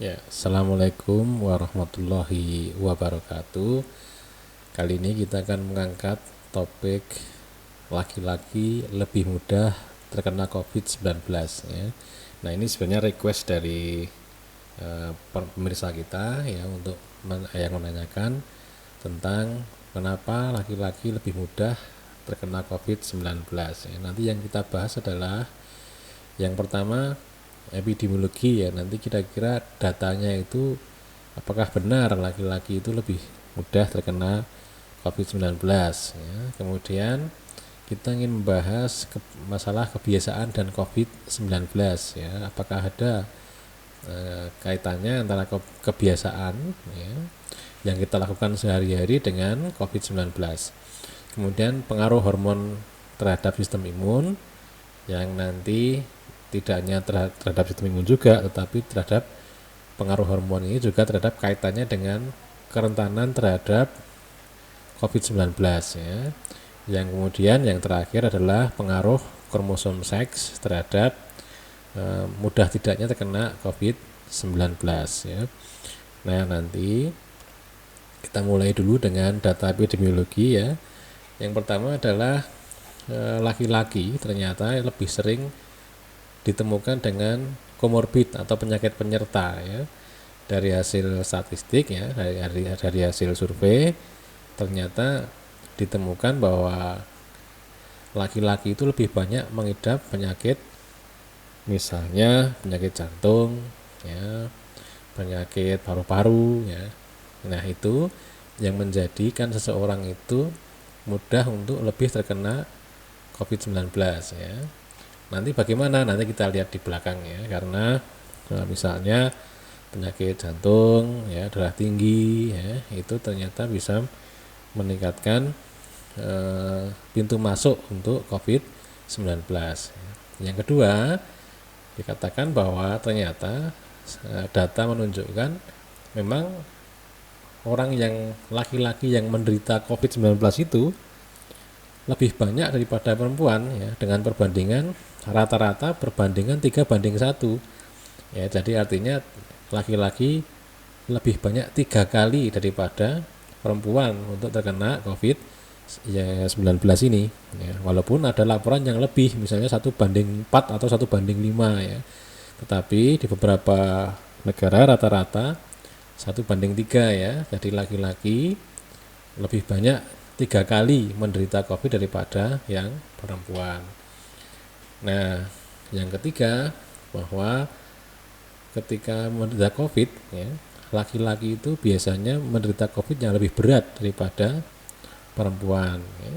Ya, Assalamualaikum warahmatullahi wabarakatuh. Kali ini kita akan mengangkat topik laki-laki lebih mudah terkena COVID-19 ya. Nah, ini sebenarnya request dari pemirsa kita ya untuk yang menanyakan tentang kenapa laki-laki lebih mudah terkena COVID-19 ya. Nanti yang kita bahas adalah yang pertama epidemiologi ya, nanti kira-kira datanya itu apakah benar laki-laki itu lebih mudah terkena COVID-19 ya. Kemudian kita ingin membahas masalah kebiasaan dan COVID-19 ya, apakah ada kaitannya antara kebiasaan ya, yang kita lakukan sehari-hari dengan COVID-19. Kemudian pengaruh hormon terhadap sistem imun yang nanti tidak hanya terhadap sistem imun juga, tetapi terhadap pengaruh hormon ini juga terhadap kaitannya dengan kerentanan terhadap COVID-19 ya. Yang kemudian yang terakhir adalah pengaruh kromosom seks terhadap mudah tidaknya terkena COVID-19 ya. Nah, nanti kita mulai dulu dengan data epidemiologi ya. Yang pertama adalah laki-laki ternyata lebih sering ditemukan dengan komorbid atau penyakit penyerta ya. Dari hasil statistik ya, dari hasil survei ternyata ditemukan bahwa laki-laki itu lebih banyak mengidap penyakit, misalnya penyakit jantung ya, penyakit paru-paru ya. Nah, itu yang menjadikan seseorang itu mudah untuk lebih terkena COVID-19 ya. Nanti bagaimana? Nanti kita lihat di belakang ya, karena misalnya penyakit jantung ya, darah tinggi ya, itu ternyata bisa meningkatkan pintu masuk untuk COVID-19. Yang kedua, dikatakan bahwa ternyata data menunjukkan memang orang yang laki-laki yang menderita COVID-19 itu lebih banyak daripada perempuan ya, dengan perbandingan rata-rata perbandingan 3:1 ya. Jadi artinya laki-laki lebih banyak 3 kali daripada perempuan untuk terkena COVID-19 ini ya. Walaupun ada laporan yang lebih, misalnya 1:4 atau 1:5 ya, tetapi di beberapa negara rata-rata 1:3 ya. Jadi laki-laki lebih banyak 3 kali menderita COVID daripada yang perempuan. Nah, yang ketiga, bahwa ketika menderita COVID ya, laki-laki itu biasanya menderita COVID yang lebih berat daripada perempuan ya.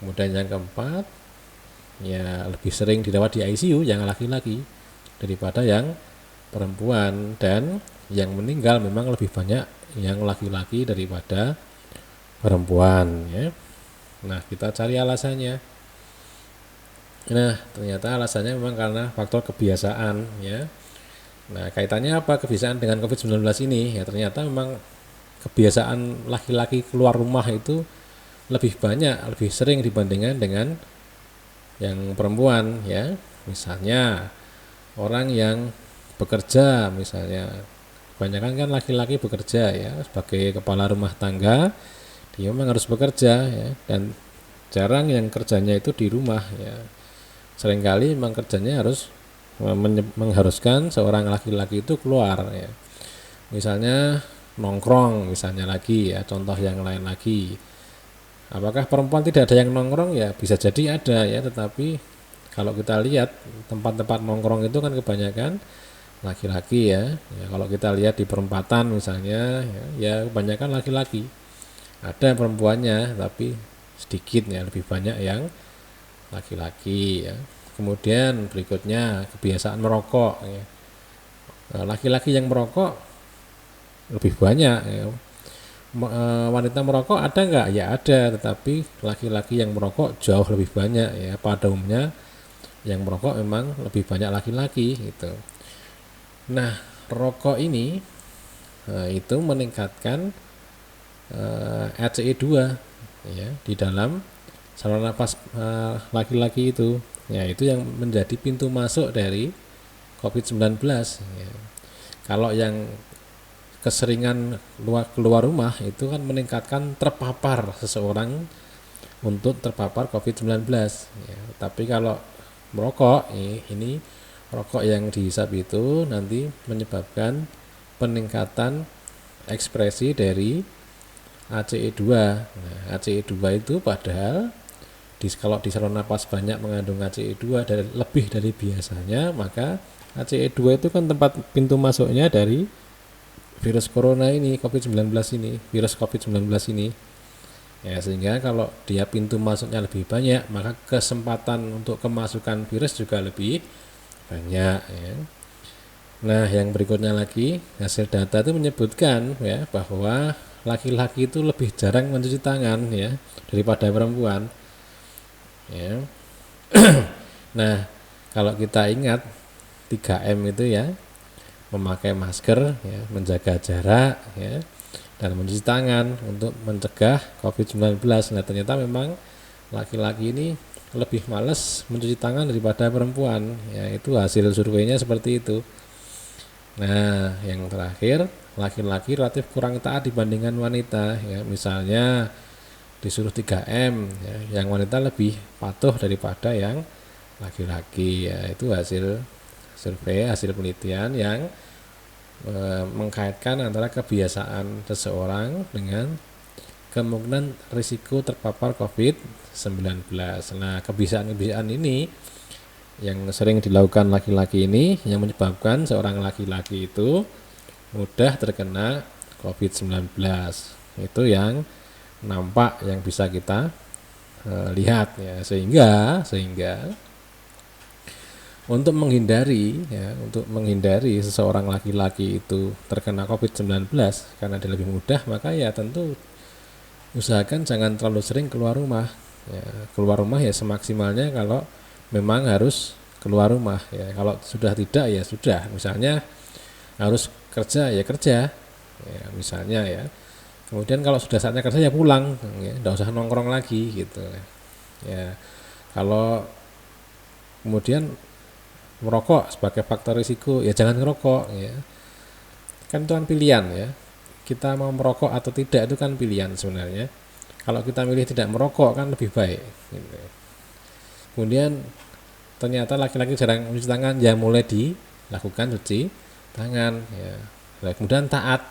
Kemudian yang keempat, ya lebih sering dirawat di ICU yang laki-laki daripada yang perempuan, dan yang meninggal memang lebih banyak yang laki-laki daripada perempuan ya. Nah, kita cari alasannya. Nah, ternyata alasannya memang karena faktor kebiasaan ya. Nah, kaitannya apa kebiasaan dengan COVID-19 ini? Ya, ternyata memang kebiasaan laki-laki keluar rumah itu lebih banyak, lebih sering dibandingkan dengan yang perempuan ya. Misalnya orang yang bekerja, misalnya kebanyakan kan laki-laki bekerja ya, sebagai kepala rumah tangga dia memang harus bekerja ya, dan jarang yang kerjanya itu di rumah ya. Seringkali memang kerjanya harus mengharuskan seorang laki-laki itu keluar ya. Misalnya nongkrong, misalnya lagi ya, contoh yang lain lagi. Apakah perempuan tidak ada yang nongkrong? Ya bisa jadi ada ya, tetapi kalau kita lihat tempat-tempat nongkrong itu kan kebanyakan laki-laki ya. Ya, kalau kita lihat di perempatan misalnya ya kebanyakan laki-laki. Ada perempuannya tapi sedikit ya, lebih banyak yang laki-laki ya. Kemudian berikutnya kebiasaan merokok ya. Laki-laki yang merokok lebih banyak ya. Wanita merokok ada enggak? Ya ada, tetapi laki-laki yang merokok jauh lebih banyak ya. Pada umumnya yang merokok memang lebih banyak laki-laki gitu. Nah, rokok ini itu meningkatkan HCE2 ya di dalam saluran nafas laki-laki itu ya, itu yang menjadi pintu masuk dari COVID-19 ya. Kalau yang keseringan keluar rumah itu kan meningkatkan terpapar seseorang untuk terpapar COVID-19 ya. Tapi kalau merokok ini rokok yang dihisap itu nanti menyebabkan peningkatan ekspresi dari ACE2. Nah, ACE2 itu padahal kalau di saluran napas banyak mengandung ACE2 lebih dari biasanya, maka ACE2 itu kan tempat pintu masuknya dari virus corona ini, virus COVID-19 ini. Ya, sehingga kalau dia pintu masuknya lebih banyak, maka kesempatan untuk kemasukan virus juga lebih banyak ya. Nah, yang berikutnya lagi, hasil data itu menyebutkan ya bahwa laki-laki itu lebih jarang mencuci tangan ya daripada perempuan. Ya. Nah, kalau kita ingat 3M itu ya, memakai masker ya, menjaga jarak ya, dan mencuci tangan untuk mencegah COVID-19. Nah, ternyata memang laki-laki ini lebih males mencuci tangan daripada perempuan ya, itu hasil surveinya seperti itu. Nah, yang terakhir, laki-laki relatif kurang taat dibandingkan wanita ya. Misalnya disuruh 3M ya, yang wanita lebih patuh daripada yang laki-laki ya. Itu hasil survei, hasil penelitian yang mengkaitkan antara kebiasaan seseorang dengan kemungkinan risiko terpapar COVID-19. Nah, kebiasaan-kebiasaan ini yang sering dilakukan laki-laki ini yang menyebabkan seorang laki-laki itu mudah terkena COVID-19. Itu yang nampak, yang bisa kita lihat ya, sehingga untuk menghindari seseorang laki-laki itu terkena COVID-19 karena dia lebih mudah, maka ya tentu usahakan jangan terlalu sering keluar rumah ya. Keluar rumah ya semaksimalnya kalau memang harus keluar rumah ya. Kalau sudah tidak ya sudah, misalnya harus kerja ya kerja ya, misalnya ya. Kemudian kalau sudah saatnya kerja ya pulang ya, enggak usah nongkrong lagi gitu ya. Kalau kemudian merokok sebagai faktor risiko ya jangan ngerokok ya. Kan itu kan pilihan ya, kita mau merokok atau tidak itu kan pilihan sebenarnya. Kalau kita milih tidak merokok kan lebih baik gitu. Kemudian ternyata laki-laki jarang mencuci tangan ya, mulai dilakukan cuci tangan ya. Nah, kemudian taat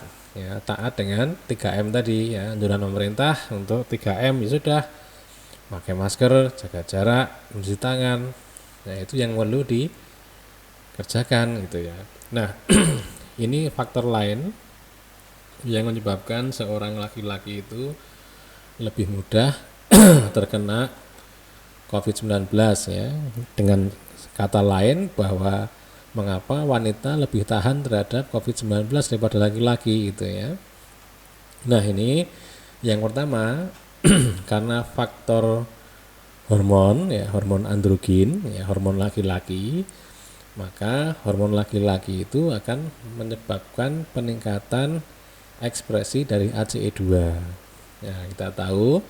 dengan 3M tadi ya, anjuran pemerintah untuk 3M ya sudah, pakai masker, jaga jarak, mencuci tangan. Nah, itu yang perlu dikerjakan gitu ya. Nah, ini faktor lain yang menyebabkan seorang laki-laki itu lebih mudah terkena COVID-19 ya. Dengan kata lain bahwa mengapa wanita lebih tahan terhadap COVID-19 daripada laki-laki gitu ya. Nah, ini yang pertama karena faktor hormon ya, hormon androgen ya, hormon laki-laki. Maka hormon laki-laki itu akan menyebabkan peningkatan ekspresi dari ACE2. Ya, kita tahu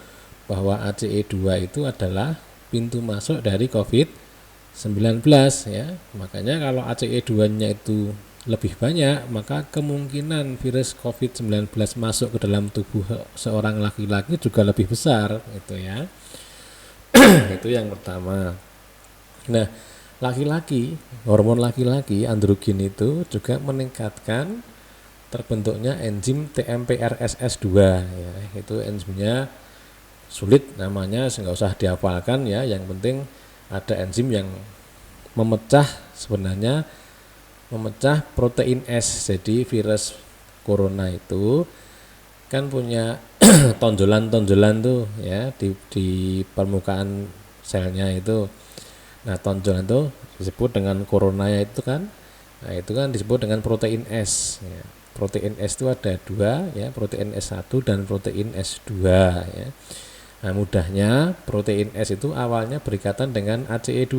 bahwa ACE2 itu adalah pintu masuk dari COVID-19 ya. Makanya kalau ACE2-nya itu lebih banyak, maka kemungkinan virus COVID-19 masuk ke dalam tubuh seorang laki-laki juga lebih besar gitu ya. Itu yang pertama. Nah, hormon laki-laki androgen itu juga meningkatkan terbentuknya enzim TMPRSS2 ya. Itu enzimnya sulit namanya, nggak usah dihafalkan ya. Yang penting ada enzim yang memecah protein S. Jadi virus corona itu kan punya tonjolan-tonjolan tuh ya di permukaan selnya itu. Nah, tonjolan itu disebut dengan coronanya itu kan. Nah, itu kan disebut dengan protein S ya. Protein S itu ada dua ya, protein S1 dan protein S2 ya. Nah, mudahnya protein S itu awalnya berikatan dengan ACE2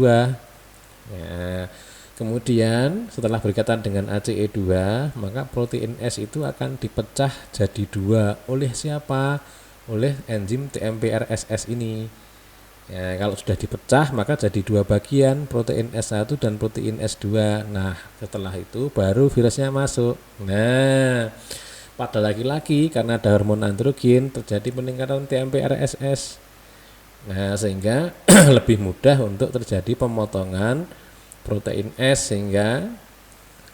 ya. Kemudian setelah berikatan dengan ACE2, maka protein S itu akan dipecah jadi dua oleh siapa? Oleh enzim TMPRSS ini. Ya, kalau sudah dipecah maka jadi dua bagian, protein S1 dan protein S2. Nah, setelah itu baru virusnya masuk. Nah, pada laki-laki karena ada hormon androgen terjadi peningkatan TMP-RSS. Nah, sehingga lebih mudah untuk terjadi pemotongan protein S sehingga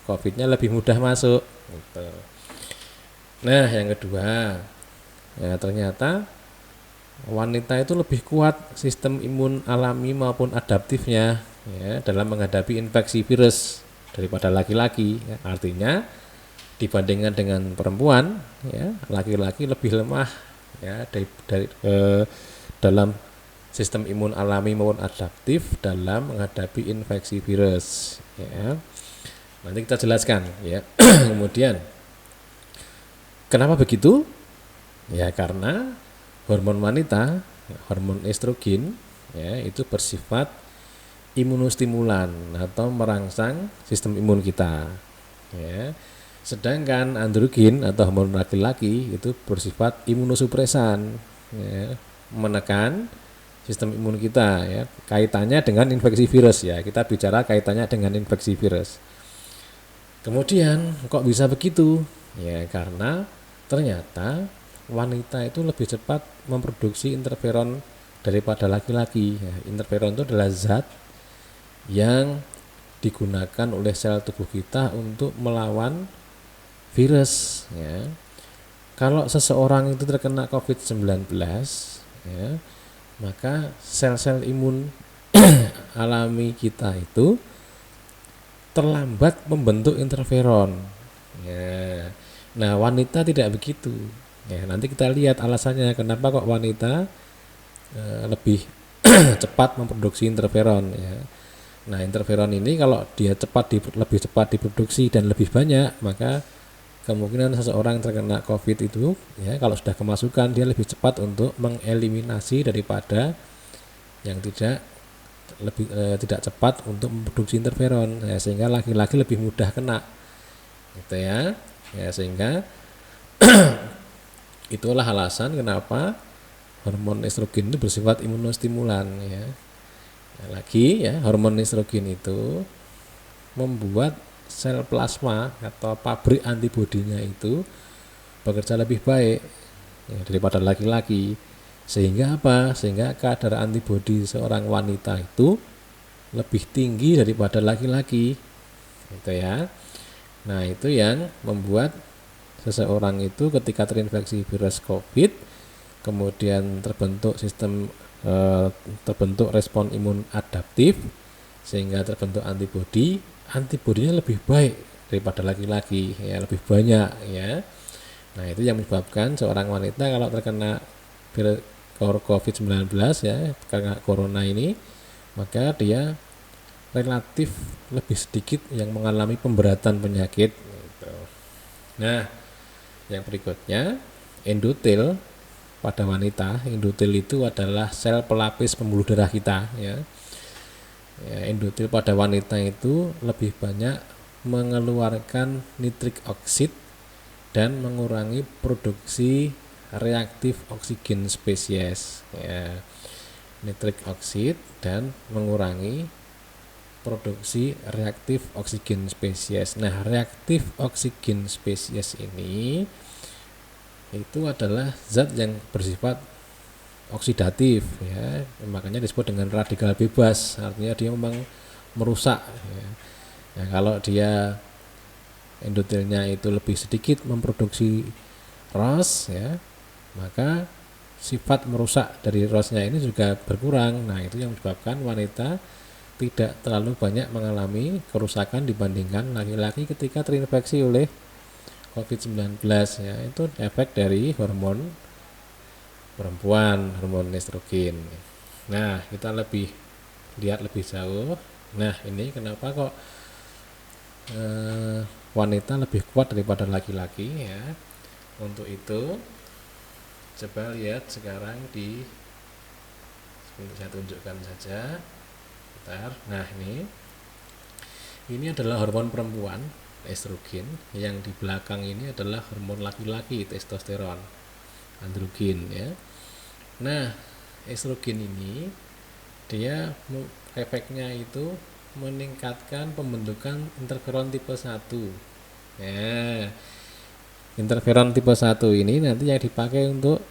COVID-nya lebih mudah masuk. Gitu. Nah, yang kedua, ya ternyata wanita itu lebih kuat sistem imun alami maupun adaptifnya ya dalam menghadapi infeksi virus daripada laki-laki. Ya, artinya dibandingkan dengan perempuan, ya laki-laki lebih lemah ya dalam sistem imun alami maupun adaptif dalam menghadapi infeksi virus. Ya. Nanti kita jelaskan ya. Kemudian kenapa begitu? Ya karena hormon wanita, hormon estrogen, ya itu bersifat imunostimulan atau merangsang sistem imun kita. Ya. Sedangkan androgen atau hormon laki-laki itu bersifat imunosupresan, ya, menekan sistem imun kita. Ya. Kaitannya dengan infeksi virus ya. Kita bicara kaitannya dengan infeksi virus. Kemudian kok bisa begitu? Ya karena ternyata wanita itu lebih cepat memproduksi interferon daripada laki-laki. Ya, interferon itu adalah zat yang digunakan oleh sel tubuh kita untuk melawan virus. Ya. Kalau seseorang itu terkena COVID-19, ya, maka sel-sel imun alami kita itu terlambat membentuk interferon. Ya. Nah, wanita tidak begitu. Ya, nanti kita lihat alasannya kenapa kok wanita lebih cepat memproduksi interferon. Ya. Nah, interferon ini kalau dia lebih cepat diproduksi dan lebih banyak, maka kemungkinan seseorang terkena COVID itu, ya kalau sudah kemasukan dia lebih cepat untuk mengeliminasi daripada yang tidak cepat untuk memproduksi interferon, ya, sehingga laki-laki lebih mudah kena, gitu ya. Ya sehingga itulah alasan kenapa hormon estrogen itu bersifat imunostimulan ya. Lagi ya, hormon estrogen itu membuat sel plasma atau pabrik antibodinya itu bekerja lebih baik ya, daripada laki-laki. Sehingga apa? Sehingga kadar antibodi seorang wanita itu lebih tinggi daripada laki-laki. Gitu ya. Nah, itu yang membuat seseorang itu ketika terinfeksi virus COVID, kemudian terbentuk respon imun adaptif sehingga terbentuk antibodinya lebih baik daripada laki-laki, ya lebih banyak ya. Nah, itu yang menyebabkan seorang wanita kalau terkena virus COVID-19 ya, karena corona ini, maka dia relatif lebih sedikit yang mengalami pemberatan penyakit gitu. Nah, yang berikutnya endotel pada wanita. Endotel itu adalah sel pelapis pembuluh darah kita ya. Endotel pada wanita itu lebih banyak mengeluarkan nitrik oksid dan mengurangi produksi reaktif oksigen spesies ya. Nitrik oksid dan mengurangi produksi reaktif oksigen spesies. Nah, reaktif oksigen spesies ini itu adalah zat yang bersifat oksidatif ya. Makanya disebut dengan radikal bebas. Artinya dia memang merusak ya. Nah, kalau dia endotelnya itu lebih sedikit memproduksi ROS ya, maka sifat merusak dari ROS-nya ini juga berkurang. Nah, itu yang menyebabkan wanita tidak terlalu banyak mengalami kerusakan dibandingkan laki-laki ketika terinfeksi oleh COVID-19 ya. Itu efek dari hormon perempuan, hormon estrogen. Nah, kita lihat lebih jauh. Nah, ini kenapa kok wanita lebih kuat daripada laki-laki ya. Untuk itu coba lihat sekarang saya tunjukkan saja. Nah, ini adalah hormon perempuan estrogen, yang di belakang ini adalah hormon laki-laki testosteron androgen ya. Nah, estrogen ini dia efeknya itu meningkatkan pembentukan interferon tipe 1. Ya, interferon tipe 1 ini nanti yang dipakai untuk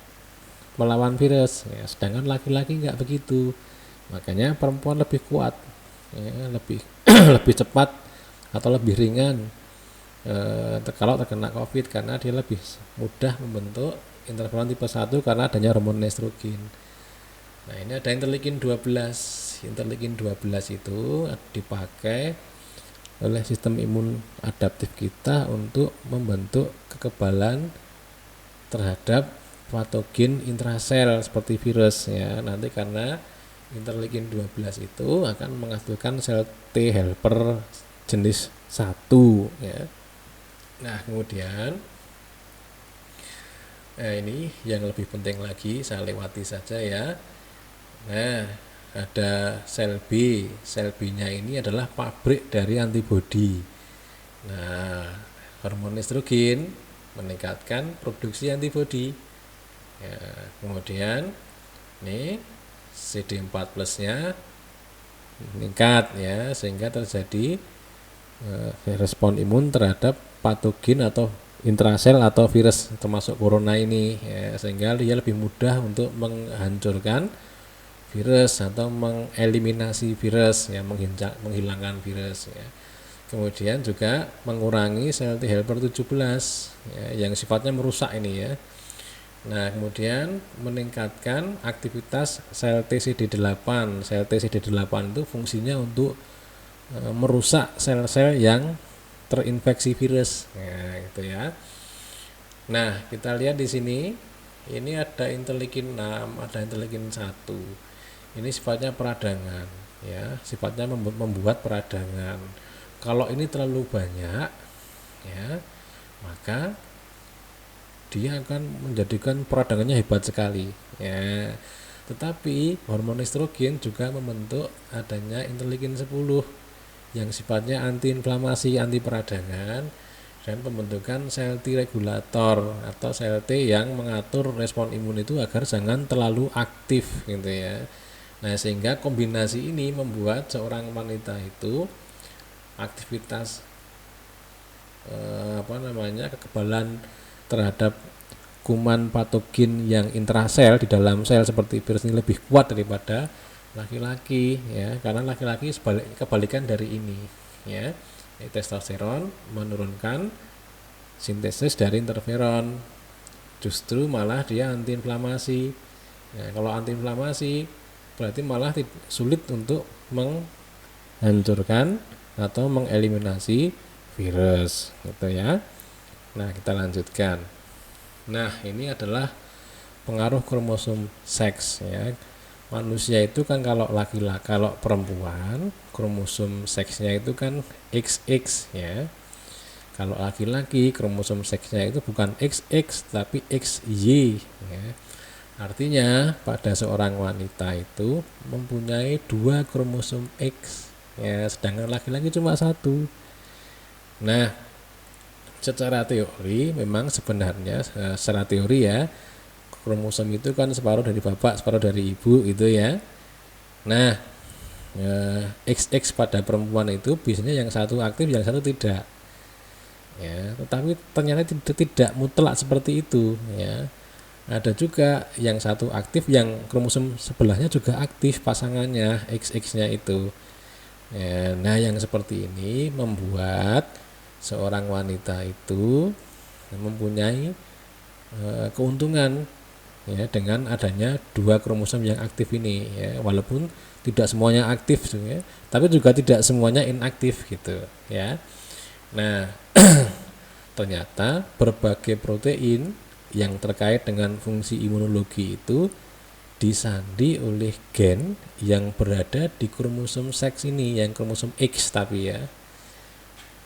melawan virus, ya, sedangkan laki-laki nggak begitu. Makanya perempuan lebih kuat, ya, lebih lebih cepat atau lebih ringan kalau terkena COVID, karena dia lebih mudah membentuk interferon tipe 1 karena adanya hormon estrogen. Nah, ini ada interleukin 12. Interleukin 12 itu dipakai oleh sistem imun adaptif kita untuk membentuk kekebalan terhadap patogen intrasel seperti virus, ya. Nanti karena interleukin 12 itu akan menghasilkan sel T helper jenis 1, ya. Nah, kemudian ini yang lebih penting lagi, saya lewati saja ya. Nah, ada sel B. Sel B-nya ini adalah pabrik dari antibodi. Nah, hormon estrogen meningkatkan produksi antibodi. Ya, kemudian ini CD4 plusnya meningkat, ya, sehingga terjadi respon imun terhadap patogen atau intrasel atau virus termasuk corona ini, ya, sehingga dia lebih mudah untuk menghancurkan virus atau mengeliminasi virus, ya, menghilangkan virus, ya. Kemudian juga mengurangi sel T helper 17, ya, yang sifatnya merusak ini, ya. Nah, kemudian meningkatkan aktivitas sel TCD8. Sel TCD8 itu fungsinya untuk merusak sel-sel yang terinfeksi virus. Nah, gitu ya. Nah, kita lihat di sini, ini ada interleukin 6, ada interleukin 1. Ini sifatnya peradangan, ya, sifatnya membuat peradangan. Kalau ini terlalu banyak, ya, maka dia akan menjadikan peradangannya hebat sekali, ya. Tetapi hormon estrogen juga membentuk adanya interleukin 10 yang sifatnya antiinflamasi, anti peradangan, dan pembentukan sel T regulator atau sel T yang mengatur respon imun itu agar jangan terlalu aktif, gitu ya. Nah, sehingga kombinasi ini membuat seorang wanita itu aktivitas kekebalan terhadap kuman patogen yang intrasel di dalam sel seperti virus ini lebih kuat daripada laki-laki, ya, karena laki-laki kebalikan dari ini, ya. Testosteron menurunkan sintesis dari interferon, justru malah dia antiinflamasi. Nah, kalau antiinflamasi berarti malah sulit untuk menghancurkan atau mengeliminasi virus, gitu ya. Nah, kita lanjutkan. Nah, ini adalah pengaruh kromosom seks, ya. Manusia itu kan kalau laki-laki, kalau perempuan kromosom seksnya itu kan XX, ya. Kalau laki-laki kromosom seksnya itu bukan XX tapi XY, ya. Artinya pada seorang wanita itu mempunyai 2 kromosom X, ya, sedangkan laki-laki cuma 1. Nah, secara teori memang sebenarnya secara teori, ya, kromosom itu kan separuh dari bapak, separuh dari ibu, gitu ya. Nah, XX pada perempuan itu biasanya yang satu aktif, yang satu tidak, ya. Tetapi ternyata tidak mutlak seperti itu, ya. Ada juga yang satu aktif, yang kromosom sebelahnya juga aktif pasangannya XX-nya itu, ya. Nah, yang seperti ini membuat seorang wanita itu mempunyai keuntungan, ya, dengan adanya 2 kromosom yang aktif ini, ya, walaupun tidak semuanya aktif, ya, tapi juga tidak semuanya inaktif, gitu ya. Nah, ternyata berbagai protein yang terkait dengan fungsi imunologi itu disandi oleh gen yang berada di kromosom seks ini, yang kromosom X tapi, ya.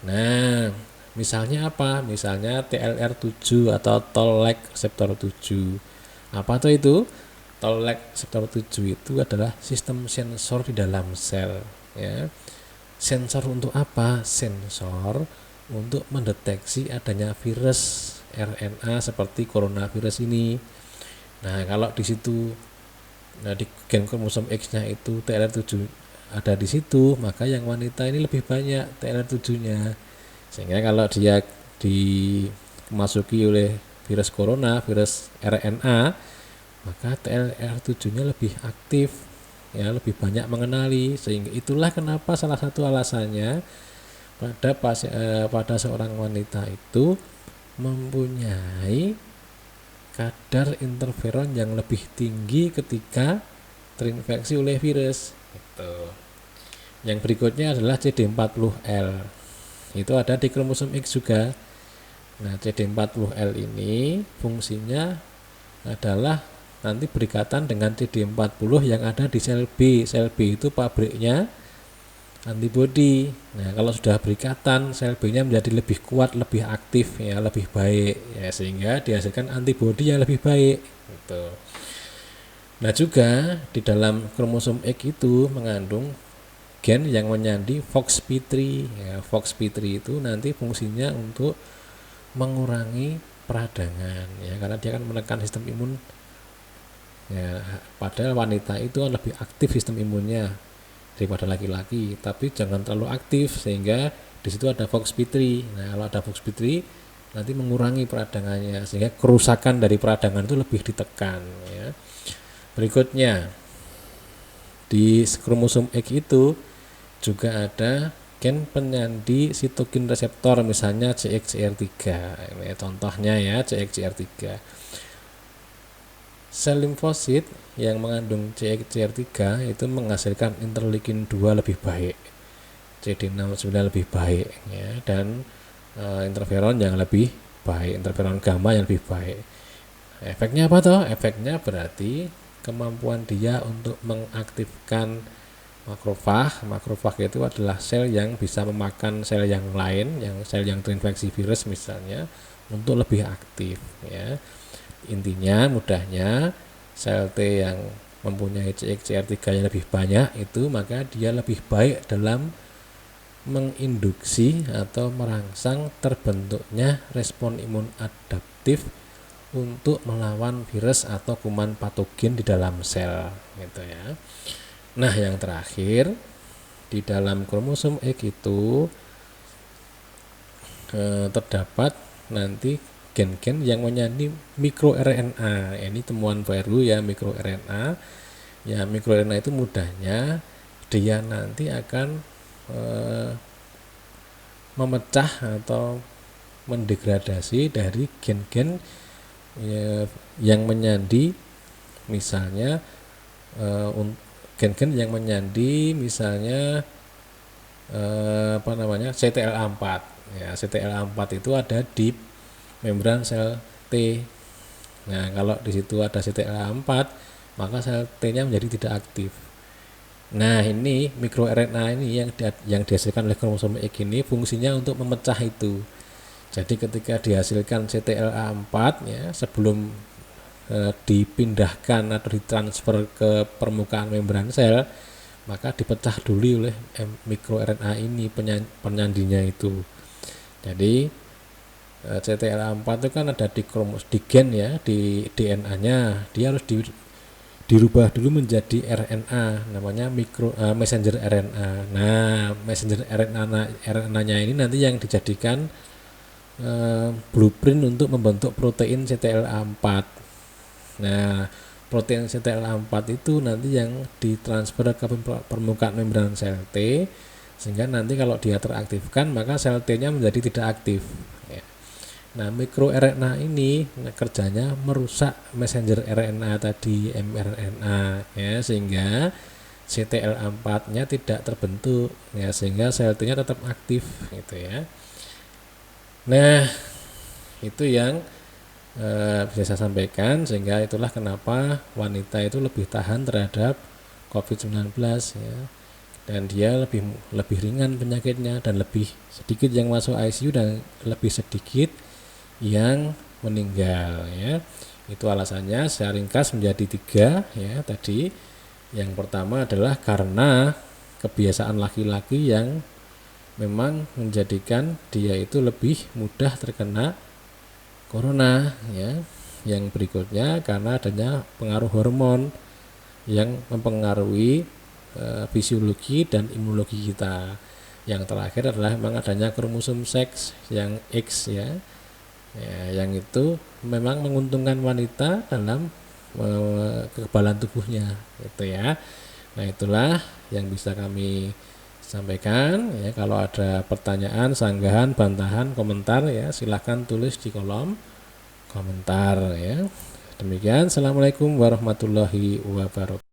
Nah, misalnya apa? Misalnya TLR7 atau Toll-like reseptor 7. Apa tuh itu? Toll-like reseptor 7 itu adalah sistem sensor di dalam sel, ya. Sensor untuk apa? Sensor untuk mendeteksi adanya virus RNA seperti coronavirus ini. Nah, kalau di situ Nah, di gen kromosom X-nya itu TLR7 ada di situ, maka yang wanita ini lebih banyak TLR7-nya. Sehingga kalau dia dimasuki oleh virus corona, virus RNA, maka TLR7-nya lebih aktif, ya, lebih banyak mengenali. Sehingga itulah kenapa salah satu alasannya pada seorang wanita itu mempunyai kadar interferon yang lebih tinggi ketika terinfeksi oleh virus. Gitu. Yang berikutnya adalah CD40L. Itu ada di kromosom X juga. Nah, CD40L ini fungsinya adalah nanti berikatan dengan CD40 yang ada di sel B. Sel B itu pabriknya antibodi. Nah, kalau sudah berikatan, sel B-nya menjadi lebih kuat, lebih aktif, ya, lebih baik, ya, sehingga dihasilkan antibodi yang lebih baik. Gitu. Nah, juga di dalam kromosom X itu mengandung gen yang menyandi FOXP3. Ya, FOXP3 itu nanti fungsinya untuk mengurangi peradangan, ya, karena dia akan menekan sistem imun. Ya, padahal wanita itu lebih aktif sistem imunnya daripada laki-laki, tapi jangan terlalu aktif, sehingga di situ ada FOXP3. Nah, kalau ada FOXP3 nanti mengurangi peradangannya, sehingga kerusakan dari peradangan itu lebih ditekan, ya. Berikutnya di kromosom X itu juga ada gen penyandi sitokin reseptor, misalnya CXCR3. Ini contohnya, ya, CXCR3. Sel limfosit yang mengandung CXCR3 itu menghasilkan interleukin 2 lebih baik, CD69 lebih baik, ya, dan interferon yang lebih baik, interferon gamma yang lebih baik. Efeknya apa toh? Efeknya berarti kemampuan dia untuk mengaktifkan makrofag. Makrofag itu adalah sel yang bisa memakan sel yang lain, sel yang terinfeksi virus misalnya, untuk lebih aktif, ya. Intinya mudahnya, sel T yang mempunyai CXCR3 yang lebih banyak itu, maka dia lebih baik dalam menginduksi atau merangsang terbentuknya respon imun adaptif untuk melawan virus atau kuman patogen di dalam sel, gitu, ya. Nah, yang terakhir, di dalam kromosom X itu terdapat nanti gen-gen yang menyandi mikroRNA. Ini temuan baru, ya, mikroRNA. Ya, mikroRNA itu mudahnya dia nanti akan memecah atau mendegradasi dari gen-gen yang menyandi, misalnya gen-gen yang menyandi misalnya CTLA4. Ya, CTLA4 itu ada di membran sel T. Nah, kalau di situ ada CTLA4, maka sel T-nya menjadi tidak aktif. Nah, ini mikroRNA ini yang dihasilkan oleh kromosom X ini fungsinya untuk memecah itu. Jadi ketika dihasilkan CTLA4, ya, sebelum dipindahkan atau ditransfer ke permukaan membran sel, maka dipecah dulu oleh mikroRNA ini, penyandinya itu. Jadi CTLA4 itu kan ada di gen, ya, di DNA-nya. Dia harus dirubah dulu menjadi RNA, namanya messenger RNA. Nah, messenger RNA-nya ini nanti yang dijadikan blueprint untuk membentuk protein CTLA4. Nah, protein CTLA4 itu nanti yang ditransfer ke permukaan membran sel T, sehingga nanti kalau dia teraktifkan, maka sel T-nya menjadi tidak aktif, ya. Nah, mikroRNA ini kerjanya merusak messenger RNA tadi, mRNA, ya, sehingga CTLA4-nya tidak terbentuk, ya, sehingga sel T-nya tetap aktif, gitu, ya. Nah, itu yang bisa saya sampaikan, sehingga itulah kenapa wanita itu lebih tahan terhadap COVID-19, ya, dan dia lebih ringan penyakitnya, dan lebih sedikit yang masuk ICU dan lebih sedikit yang meninggal, ya. Itu alasannya saya ringkas menjadi 3, ya, tadi. Yang pertama adalah karena kebiasaan laki-laki yang memang menjadikan dia itu lebih mudah terkena corona, ya. Yang berikutnya karena adanya pengaruh hormon yang mempengaruhi fisiologi dan imunologi kita. Yang terakhir adalah memang adanya kromosom seks yang X ya, yang itu memang menguntungkan wanita dalam kekebalan tubuhnya gitu ya. Nah, itulah yang bisa kami sampaikan ya. Kalau ada pertanyaan, sanggahan, bantahan, komentar ya, silahkan tulis di kolom komentar ya. Demikian, assalamualaikum warahmatullahi wabarakatuh.